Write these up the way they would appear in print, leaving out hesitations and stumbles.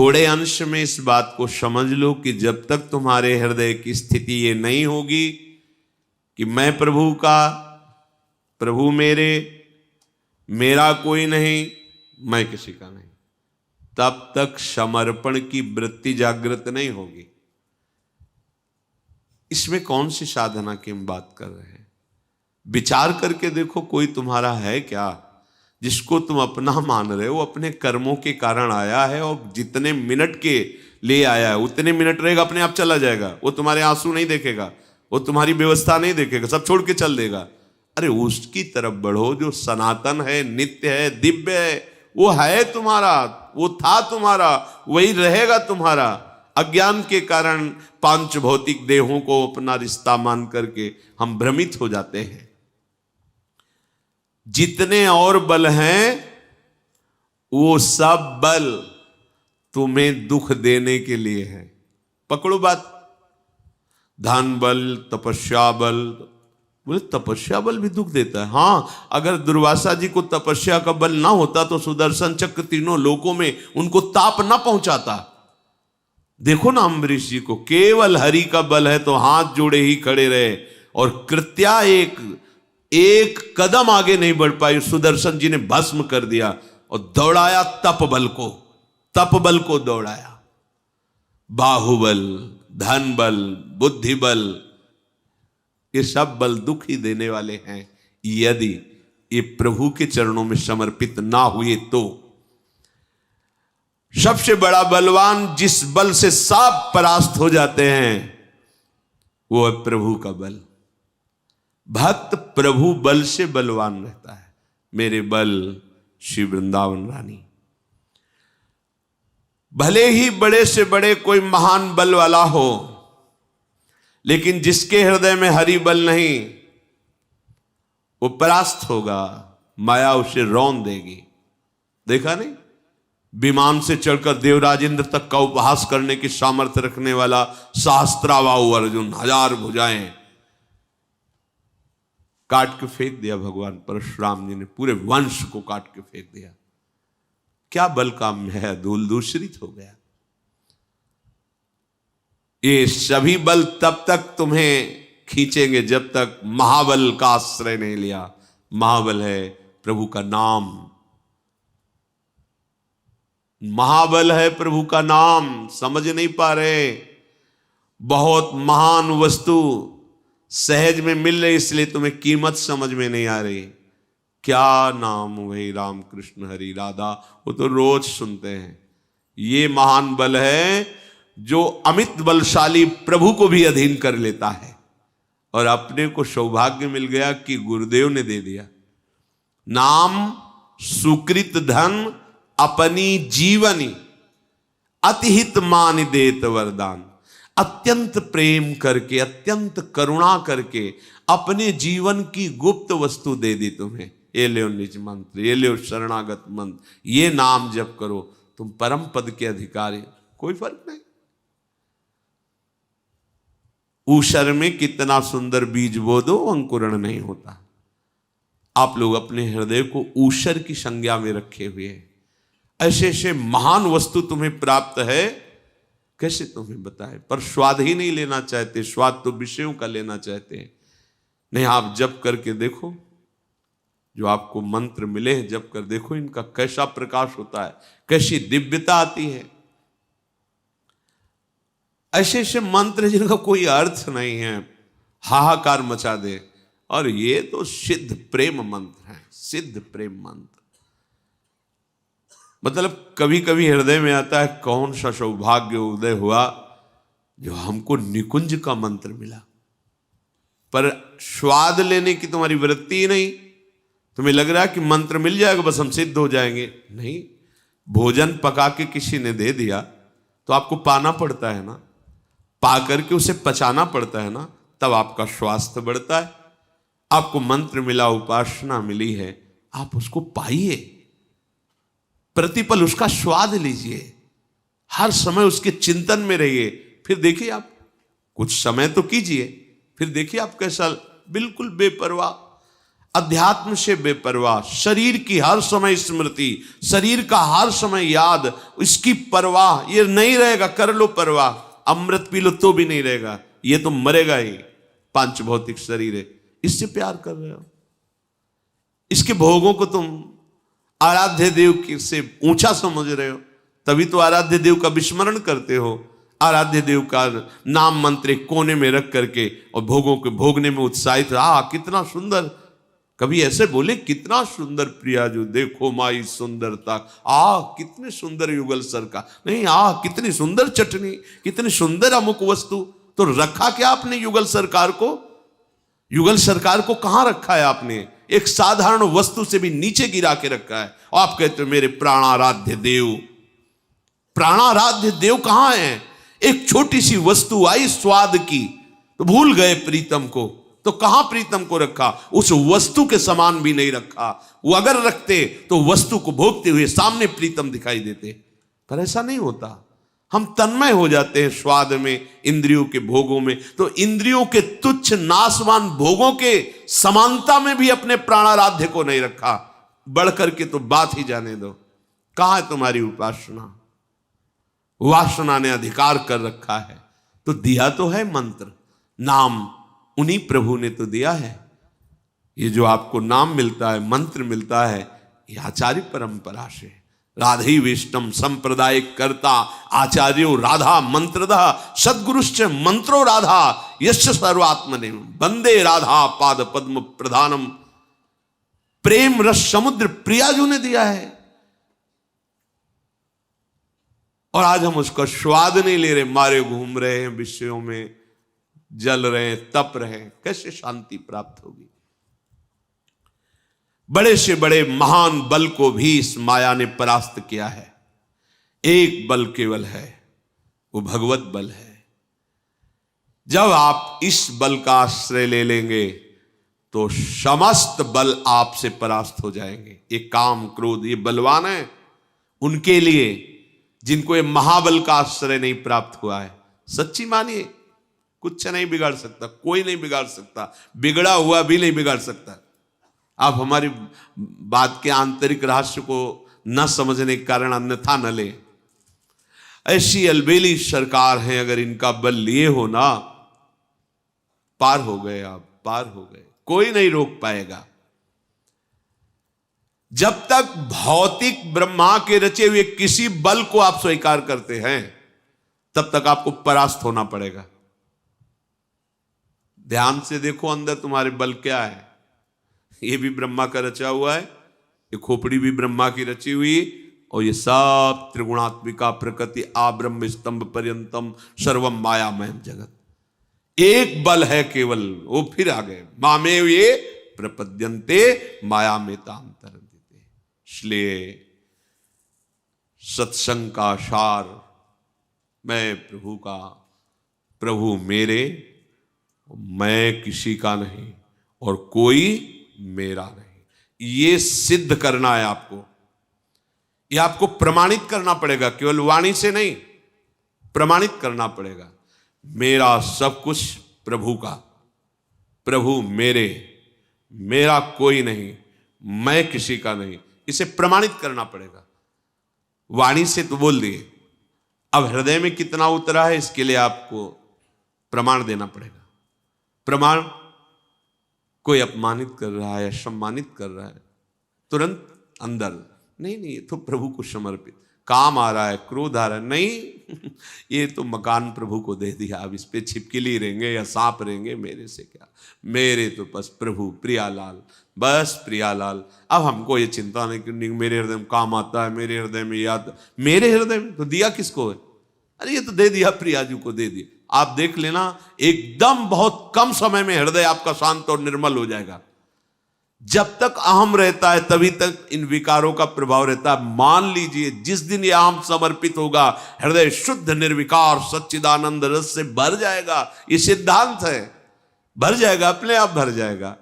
थोड़े अंश में इस बात को समझ लो कि जब तक तुम्हारे हृदय की स्थिति ये नहीं होगी कि मैं प्रभु का, प्रभु मेरे, मेरा कोई नहीं, मैं किसी का नहीं, तब तक समर्पण की वृत्ति जागृत नहीं होगी। इसमें कौन सी साधना की हम बात कर रहे हैं? विचार करके देखो, कोई तुम्हारा है क्या जिसको तुम अपना मान रहे हो? अपने कर्मों के कारण आया है और जितने मिनट के लिए आया है उतने मिनट रहेगा, अपने आप चला जाएगा। वो तुम्हारे आंसू नहीं देखेगा, वो तुम्हारी व्यवस्था नहीं देखेगा, सब छोड़ के चल देगा। अरे उसकी तरफ बढ़ो जो सनातन है, नित्य है, दिव्य है। वो है तुम्हारा, वो था तुम्हारा, वही रहेगा तुम्हारा। अज्ञान के कारण पांच भौतिक देहों को अपना रिश्ता मान करके हम भ्रमित हो जाते हैं। जितने और बल हैं वो सब बल तुम्हें दुख देने के लिए है। पकड़ो बात। धन बल, तपस्या बल। बोले तपस्या बल भी दुख देता है? हां, अगर दुर्वासा जी को तपस्या का बल ना होता तो सुदर्शन चक्र तीनों लोकों में उनको ताप ना पहुंचाता। देखो ना अम्बरीश जी को, केवल हरि का बल है तो हाथ जोड़े ही खड़े रहे और कृत्या एक कदम आगे नहीं बढ़ पाई। सुदर्शन जी ने भस्म कर दिया और दौड़ाया तप बल को दौड़ाया। बाहुबल, धन बल, बुद्धि बल, ये सब बल दुख ही देने वाले हैं यदि ये प्रभु के चरणों में समर्पित ना हुए तो। सबसे बड़ा बलवान जिस बल से सब परास्त हो जाते हैं वो है प्रभु का बल। भक्त प्रभु बल से बलवान रहता है। मेरे बल श्री वृंदावन रानी। भले ही बड़े से बड़े कोई महान बल वाला हो, लेकिन जिसके हृदय में हरि बल नहीं वो परास्त होगा, माया उसे रौंद देगी। देखा नहीं, विमान से चढ़कर देवराज इंद्र तक का उपहास करने की सामर्थ्य रखने वाला सहस्त्राबाहु अर्जुन, 1000 भुजाएं, काट के फेंक दिया भगवान परशुराम जी ने। पूरे वंश को काट के फेंक दिया। क्या बल काम है, धूल दूषित हो गया। ये सभी बल तब तक तुम्हें खींचेंगे जब तक महाबल का आश्रय नहीं लिया। महाबल है प्रभु का नाम, महाबल है प्रभु का नाम। समझ नहीं पा रहे, बहुत महान वस्तु सहज में मिल रही, इसलिए तुम्हें कीमत समझ में नहीं आ रही। क्या नाम, वही राम कृष्ण हरि राधा, वो तो रोज सुनते हैं। ये महान बल है जो अमित बलशाली प्रभु को भी अधीन कर लेता है। और अपने को सौभाग्य मिल गया कि गुरुदेव ने दे दिया नाम, सुकृत धन, अपनी जीवनी, अतिहित मान देत वरदान। अत्यंत प्रेम करके, अत्यंत करुणा करके अपने जीवन की गुप्त वस्तु दे दी तुम्हें। ये लो निज मंत्र, ये लो शरणागत मंत्र, ये नाम जप करो, तुम परम पद के अधिकारी। कोई फर्क नहीं। ऊषर में कितना सुंदर बीज बो दो, अंकुरण नहीं होता। आप लोग अपने हृदय को ऊषर की संज्ञा में रखे हुए हैं। ऐसे ऐसे महान वस्तु तुम्हें प्राप्त है, कैसे तुम्हें बताए, पर स्वाद ही नहीं लेना चाहते। स्वाद तो विषयों का लेना चाहते हैं। नहीं, आप जप करके देखो, जो आपको मंत्र मिले हैं जप कर देखो, इनका कैसा प्रकाश होता है, कैसी दिव्यता आती है। ऐसे ऐसे मंत्र जिनका कोई अर्थ नहीं है, हाहाकार मचा दे। और ये तो सिद्ध प्रेम मंत्र है, सिद्ध प्रेम मंत्र। मतलब कभी कभी हृदय में आता है, कौन सा सौभाग्य उदय हुआ जो हमको निकुंज का मंत्र मिला। पर स्वाद लेने की तुम्हारी वृत्ति ही नहीं। तुम्हें लग रहा है कि मंत्र मिल जाएगा बस हम सिद्ध हो जाएंगे। नहीं, भोजन पका के किसी ने दे दिया तो आपको पाना पड़ता है ना, पा करके उसे पचाना पड़ता है ना, तब आपका स्वास्थ्य बढ़ता है। आपको मंत्र मिला, उपासना मिली है, आप उसको पाइए, प्रतिपल उसका स्वाद लीजिए, हर समय उसके चिंतन में रहिए। फिर देखिए, आप कुछ समय तो कीजिए, फिर देखिए आप कैसा, बिल्कुल बेपरवाह। अध्यात्म से बेपरवाह, शरीर की हर समय स्मृति, शरीर का हर समय याद, इसकी परवाह, ये नहीं रहेगा। कर लो परवाह, अमृत पी लो तो भी नहीं रहेगा, ये तो मरेगा ही। पांच भौतिक शरीर है, इससे प्यार कर रहे हो, इसके भोगों को तुम आराध्य देव से ऊंचा समझ रहे हो, तभी तो आराध्य देव का विस्मरण करते हो। आराध्य देव का नाम मंत्र कोने में रख करके और भोगों के भोगने में उत्साहित रहा। कितना सुंदर, कभी ऐसे बोले कितना सुंदर प्रिया जो देखो माई सुंदरता, कितने सुंदर युगल सर का, नहीं कितनी सुंदर चटनी, कितनी सुंदर अमुक वस्तु। तो रखा क्या आपने युगल सरकार को? युगल सरकार को कहां रखा है आपने? एक साधारण वस्तु से भी नीचे गिरा के रखा है। और आप कहते हो मेरे प्राणाराध्य देव। प्राणाराध्य देव कहां है? एक छोटी सी वस्तु आई स्वाद की तो भूल गए प्रीतम को, तो कहां प्रीतम को रखा? उस वस्तु के समान भी नहीं रखा। वो अगर रखते तो वस्तु को भोगते हुए सामने प्रीतम दिखाई देते, पर ऐसा नहीं होता। हम तन्मय हो जाते हैं स्वाद में, इंद्रियों के भोगों में। तो इंद्रियों के तुच्छ नाशवान भोगों के समानता में भी अपने प्राणाराध्य को नहीं रखा। बढ़कर के तो बात ही जाने दो। कहां है तुम्हारी उपासना? वासना ने अधिकार कर रखा है। तो दिया तो है मंत्र, नाम उन्हीं प्रभु ने तो दिया है। ये जो आपको नाम मिलता है, मंत्र मिलता है, ये आचार्य परंपरा से। राधे विष्णम संप्रदाय कर्ता आचार्यो राधा मंत्रदा सद्गुरुश्च मंत्रो राधा यश सर्वात्मने वंदे राधा पाद पद्म प्रधानम। प्रेम रस समुद्र प्रियाजू ने दिया है, और आज हम उसका स्वाद नहीं ले रहे, मारे घूम रहे हैं विषयों में, जल रहे हैं, तप रहे हैं। कैसे शांति प्राप्त होगी? बड़े से बड़े महान बल को भी इस माया ने परास्त किया है। एक बल केवल है, वो भगवत बल है। जब आप इस बल का आश्रय ले लेंगे तो समस्त बल आपसे परास्त हो जाएंगे। ये काम क्रोध ये बलवान है उनके लिए जिनको ये महाबल का आश्रय नहीं प्राप्त हुआ है। सच्ची मानिए, कुछ नहीं बिगाड़ सकता, कोई नहीं बिगाड़ सकता, बिगड़ा हुआ भी नहीं बिगाड़ सकता। आप हमारी बात के आंतरिक रहस्य को न समझने के कारण अन्यथा न ले। ऐसी अलबेली सरकार है, अगर इनका बल लिए हो ना, पार हो गए आप, पार हो गए, कोई नहीं रोक पाएगा। जब तक भौतिक ब्रह्मा के रचे हुए किसी बल को आप स्वीकार करते हैं, तब तक आपको परास्त होना पड़ेगा। ध्यान से देखो अंदर तुम्हारे बल क्या है। ये भी ब्रह्मा का रचा हुआ है, ये खोपड़ी भी ब्रह्मा की रची हुई, और ये सब त्रिगुणात्मिका प्रकृति आ ब्रह्म स्तंभ पर्यंतम सर्वम मायामय जगत। एक बल है केवल, वो फिर आ गए मामेव ये प्रपद्यन्ते माया में तांतर। इसलिए सत्संग का सार, मैं प्रभु का, प्रभु मेरे, मैं किसी का नहीं और कोई मेरा नहीं, ये सिद्ध करना है आपको। ये आपको प्रमाणित करना पड़ेगा, केवल वाणी से नहीं, प्रमाणित करना पड़ेगा। मेरा सब कुछ प्रभु का, प्रभु मेरे, मेरा कोई नहीं, मैं किसी का नहीं, इसे प्रमाणित करना पड़ेगा। वाणी से तो बोल दिए, अब हृदय में कितना उतरा है इसके लिए आपको प्रमाण देना पड़ेगा। प्रमाण, कोई अपमानित कर रहा है, सम्मानित कर रहा है, तुरंत अंदर नहीं नहीं, ये तो प्रभु को समर्पित। काम आ रहा है, क्रोध आ रहा है, नहीं ये तो मकान प्रभु को दे दिया, अब इस पे छिपकली रहेंगे या सांप रहेंगे, मेरे से क्या, मेरे तो बस प्रभु प्रियालाल, बस प्रियालाल। अब हमको ये चिंता नहीं करनी मेरे हृदय में काम आता है, मेरे हृदय में याद, मेरे हृदय में तो दिया किसको है? अरे ये तो दे दिया, प्रियाजू को दे दिया। आप देख लेना, एकदम बहुत कम समय में हृदय आपका शांत और निर्मल हो जाएगा। जब तक अहम रहता है तभी तक इन विकारों का प्रभाव रहता है। मान लीजिए जिस दिन यह अहम समर्पित होगा, हृदय शुद्ध निर्विकार सच्चिदानंद रस से भर जाएगा। ये सिद्धांत है, भर जाएगा, अपने आप भर जाएगा।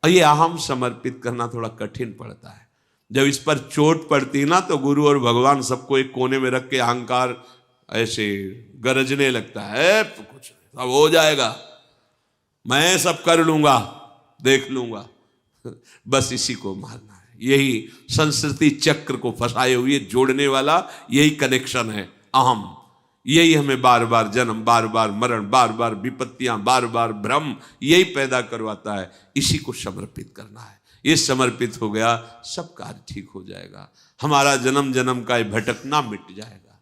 और ये अहम समर्पित करना थोड़ा कठिन पड़ता है। जब इस पर चोट पड़ती है ना, तो गुरु और भगवान सबको एक कोने में रख के अहंकार ऐसे गरजने लगता है, तो कुछ सब हो जाएगा, मैं सब कर लूंगा, देख लूंगा। बस इसी को मारना है। यही संस्कृति चक्र को फंसाए हुए जोड़ने वाला यही कनेक्शन है, अहम। यही हमें बार बार जन्म, बार बार मरण, बार बार विपत्तियां, बार बार भ्रम, यही पैदा करवाता है। इसी को समर्पित करना है। ये समर्पित हो गया, सब कार्य ठीक हो जाएगा। हमारा जन्म जन्म का ये भटकना मिट जाएगा।